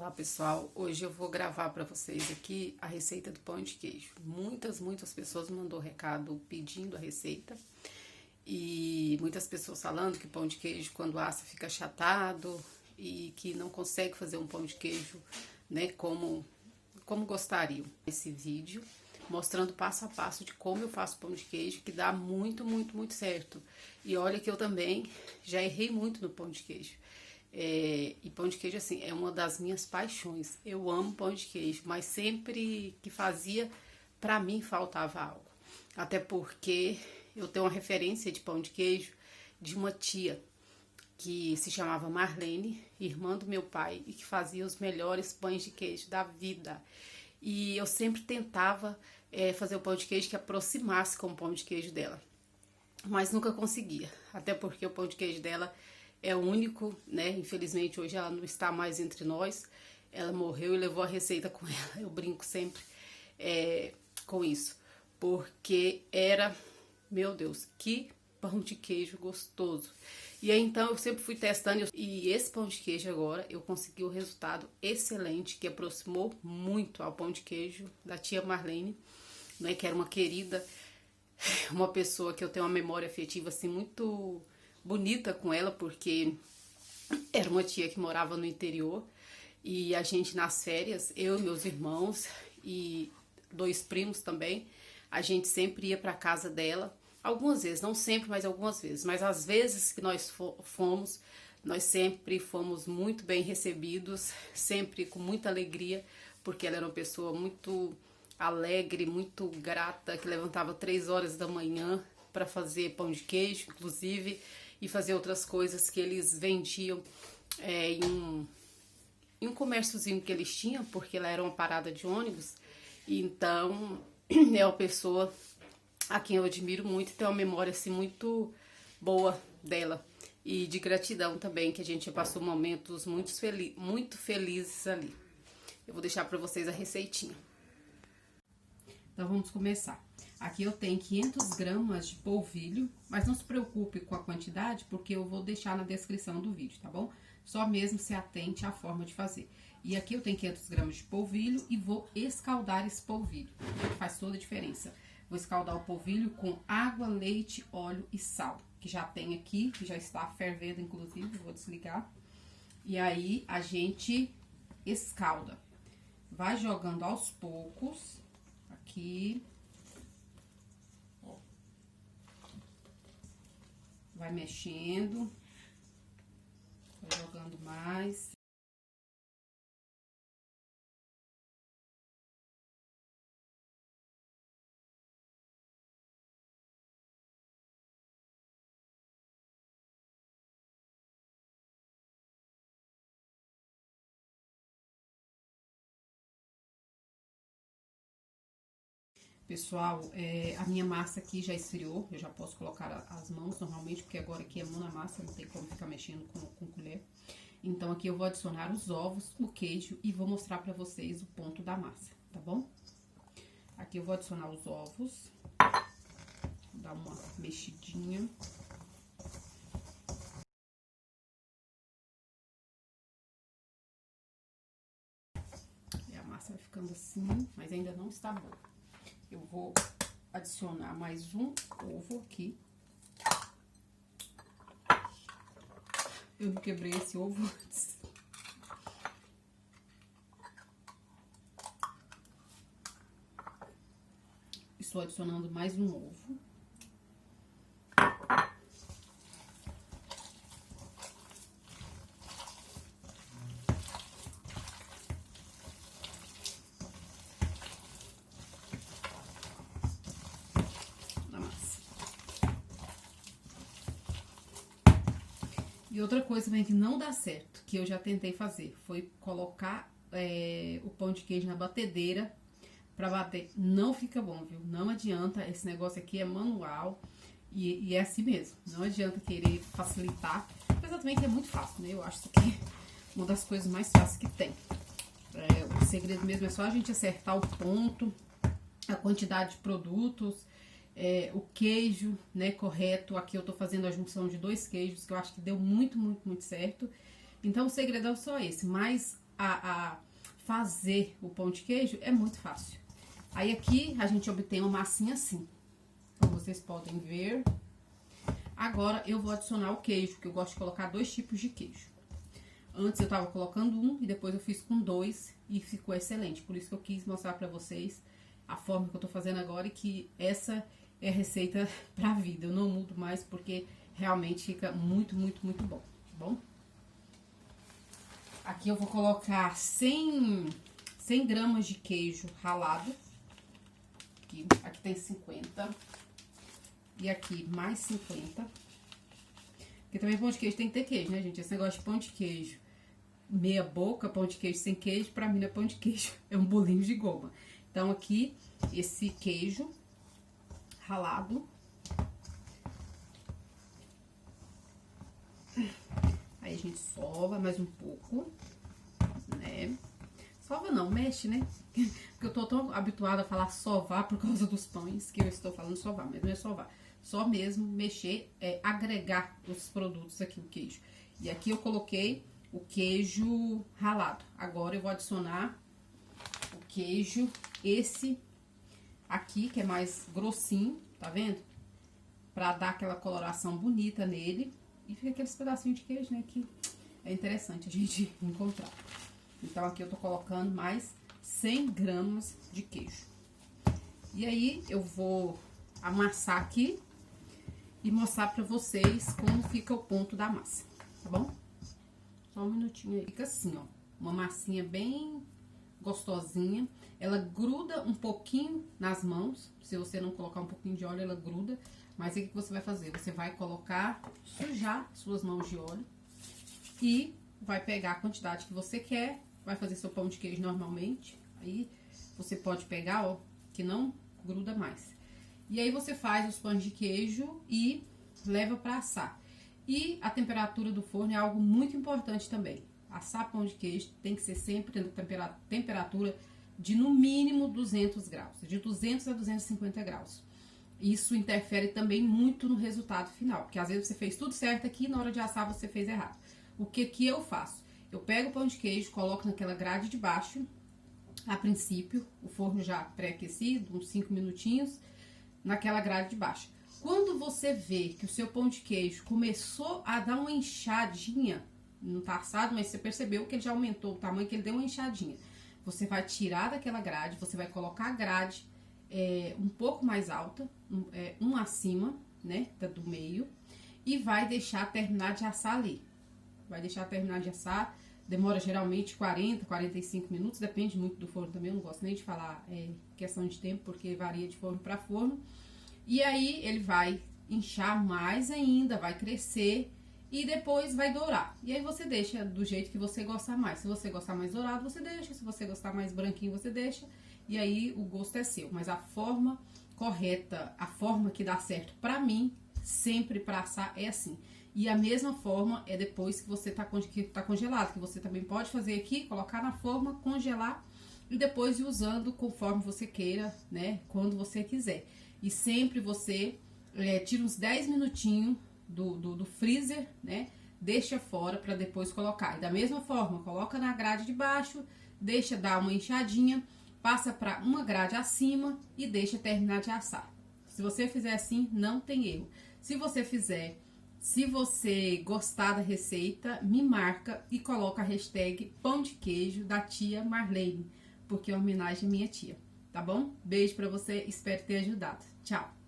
Olá pessoal, hoje eu vou gravar para vocês aqui a receita do pão de queijo. Muitas pessoas mandou recado pedindo a receita e muitas pessoas falando que pão de queijo quando assa fica achatado e que não consegue fazer um pão de queijo, né, como gostariam. Esse vídeo mostrando passo a passo de como eu faço pão de queijo, que dá muito certo. E olha que eu também já errei muito no pão de queijo. E pão de queijo, assim, é uma das minhas paixões. Eu amo pão de queijo, mas sempre que fazia, pra mim faltava algo. Até porque eu tenho uma referência de pão de queijo de uma tia que se chamava Marlene, irmã do meu pai, e que fazia os melhores pães de queijo da vida. E eu sempre tentava fazer o pão de queijo que aproximasse com o pão de queijo dela, mas nunca conseguia. Até porque o pão de queijo dela é único, né? Infelizmente hoje ela não está mais entre nós. Ela morreu e levou a receita com ela. Eu brinco sempre com isso. Porque era, meu Deus, que pão de queijo gostoso. E aí então eu sempre fui testando. E esse pão de queijo agora eu consegui um resultado excelente, que aproximou muito ao pão de queijo da tia Marlene, né? Que era uma querida, uma pessoa que eu tenho uma memória afetiva assim muito bonita com ela, porque era uma tia que morava no interior e a gente nas férias, eu e meus irmãos e 2 primos também, a gente sempre ia para casa dela, algumas vezes, não sempre, mas algumas vezes, mas às vezes que nós fomos, nós sempre fomos muito bem recebidos, sempre com muita alegria, porque ela era uma pessoa muito alegre, muito grata, que levantava 3 horas da manhã para fazer pão de queijo, inclusive, e fazer outras coisas que eles vendiam em um comérciozinho que eles tinham, porque ela era uma parada de ônibus. Então, é uma pessoa a quem eu admiro muito e tenho uma memória assim muito boa dela. E de gratidão também, que a gente passou momentos muito felizes ali. Eu vou deixar para vocês a receitinha. Então vamos começar. Aqui eu tenho 500 gramas de polvilho, mas não se preocupe com a quantidade, porque eu vou deixar na descrição do vídeo, tá bom? Só mesmo se atente à forma de fazer. E aqui eu tenho 500 gramas de polvilho e vou escaldar esse polvilho, que faz toda a diferença. Vou escaldar o polvilho com água, leite, óleo e sal, que já tem aqui, que já está fervendo, inclusive, vou desligar. E aí a gente escalda. Vai jogando aos poucos, aqui. Vai mexendo, vai jogando mais. Pessoal, a minha massa aqui já esfriou, eu já posso colocar as mãos normalmente, porque agora aqui é mão na massa, não tem como ficar mexendo com colher. Então, aqui eu vou adicionar os ovos, o queijo e vou mostrar pra vocês o ponto da massa, tá bom? Aqui eu vou adicionar os ovos, vou dar uma mexidinha. E a massa vai ficando assim, mas ainda não está boa. Eu vou adicionar mais um ovo aqui. Eu não quebrei esse ovo antes. Estou adicionando mais um ovo. E outra coisa também que não dá certo, que eu já tentei fazer, foi colocar o pão de queijo na batedeira pra bater. Não fica bom, viu? Não adianta, esse negócio aqui é manual e é assim mesmo. Não adianta querer facilitar, apesar também que é muito fácil, né? Eu acho isso aqui uma das coisas mais fáceis que tem. O segredo mesmo é só a gente acertar o ponto, a quantidade de produtos, o queijo, né, correto. Aqui eu tô fazendo a junção de 2 queijos, que eu acho que deu muito certo. Então, o segredo é só esse, mas a fazer o pão de queijo é muito fácil. Aí aqui a gente obtém uma massinha assim, como vocês podem ver. Agora eu vou adicionar o queijo, que eu gosto de colocar 2 tipos de queijo. Antes eu tava colocando um e depois eu fiz com 2 e ficou excelente. Por isso que eu quis mostrar pra vocês a forma que eu tô fazendo agora e que essa é a receita pra vida. Eu não mudo mais porque realmente fica muito, muito, muito bom, tá bom? Aqui eu vou colocar 100 gramas de queijo ralado. Aqui tem 50. E aqui mais 50. Porque também pão de queijo tem que ter queijo, né, gente? Esse negócio de pão de queijo meia boca, pão de queijo sem queijo, pra mim não é pão de queijo. É um bolinho de goma. Então aqui, esse queijo ralado. Aí a gente sova mais um pouco, né? Sova não, mexe, né? Porque eu tô tão habituada a falar sovar por causa dos pães que eu estou falando sovar, mas não é sovar. Só mesmo mexer, agregar os produtos aqui, o queijo. E aqui eu coloquei o queijo ralado. Agora eu vou adicionar o queijo, esse aqui, que é mais grossinho, tá vendo? Pra dar aquela coloração bonita nele. E fica aqueles pedacinhos de queijo, né? Que é interessante a gente encontrar. Então aqui eu tô colocando mais 100 gramas de queijo. E aí eu vou amassar aqui e mostrar pra vocês como fica o ponto da massa, tá bom? Só um minutinho aí. Fica assim, ó, uma massinha bem gostosinha. Ela gruda um pouquinho nas mãos. Se você não colocar um pouquinho de óleo, ela gruda. Mas aí o que você vai fazer? Você vai colocar, sujar suas mãos de óleo e vai pegar a quantidade que você quer. Vai fazer seu pão de queijo normalmente. Aí você pode pegar, ó, que não gruda mais. E aí você faz os pães de queijo e leva para assar. E a temperatura do forno é algo muito importante também. Assar pão de queijo tem que ser sempre na temperatura de no mínimo 200 graus. De 200 a 250 graus. Isso interfere também muito no resultado final. Porque às vezes você fez tudo certo aqui e na hora de assar você fez errado. O que eu faço? Eu pego o pão de queijo, coloco naquela grade de baixo. A princípio, o forno já pré-aquecido, uns 5 minutinhos, naquela grade de baixo. Quando você vê que o seu pão de queijo começou a dar uma inchadinha, não tá assado, mas você percebeu que ele já aumentou o tamanho, que ele deu uma inchadinha. Você vai tirar daquela grade, você vai colocar a grade um pouco mais alta, um acima, né, do meio, e vai deixar terminar de assar ali. Vai deixar terminar de assar, demora geralmente 40, 45 minutos, depende muito do forno também, eu não gosto nem de falar questão de tempo, porque varia de forno para forno. E aí ele vai inchar mais ainda, vai crescer e depois vai dourar. E aí você deixa do jeito que você gostar mais. Se você gostar mais dourado, você deixa. Se você gostar mais branquinho, você deixa. E aí o gosto é seu. Mas a forma correta, a forma que dá certo pra mim, sempre pra assar, é assim. E a mesma forma é depois que você tá congelado, que você também pode fazer aqui, colocar na forma, congelar e depois ir usando conforme você queira, né? Quando você quiser. E sempre você tira uns 10 minutinhos do freezer, né? Deixa fora para depois colocar. E da mesma forma, coloca na grade de baixo, deixa dar uma inchadinha, passa para uma grade acima e deixa terminar de assar. Se você fizer assim, não tem erro. Se você gostar da receita, me marca e coloca a hashtag pão de queijo da tia Marlene, porque é uma homenagem à minha tia. Tá bom? Beijo pra você, espero ter ajudado. Tchau!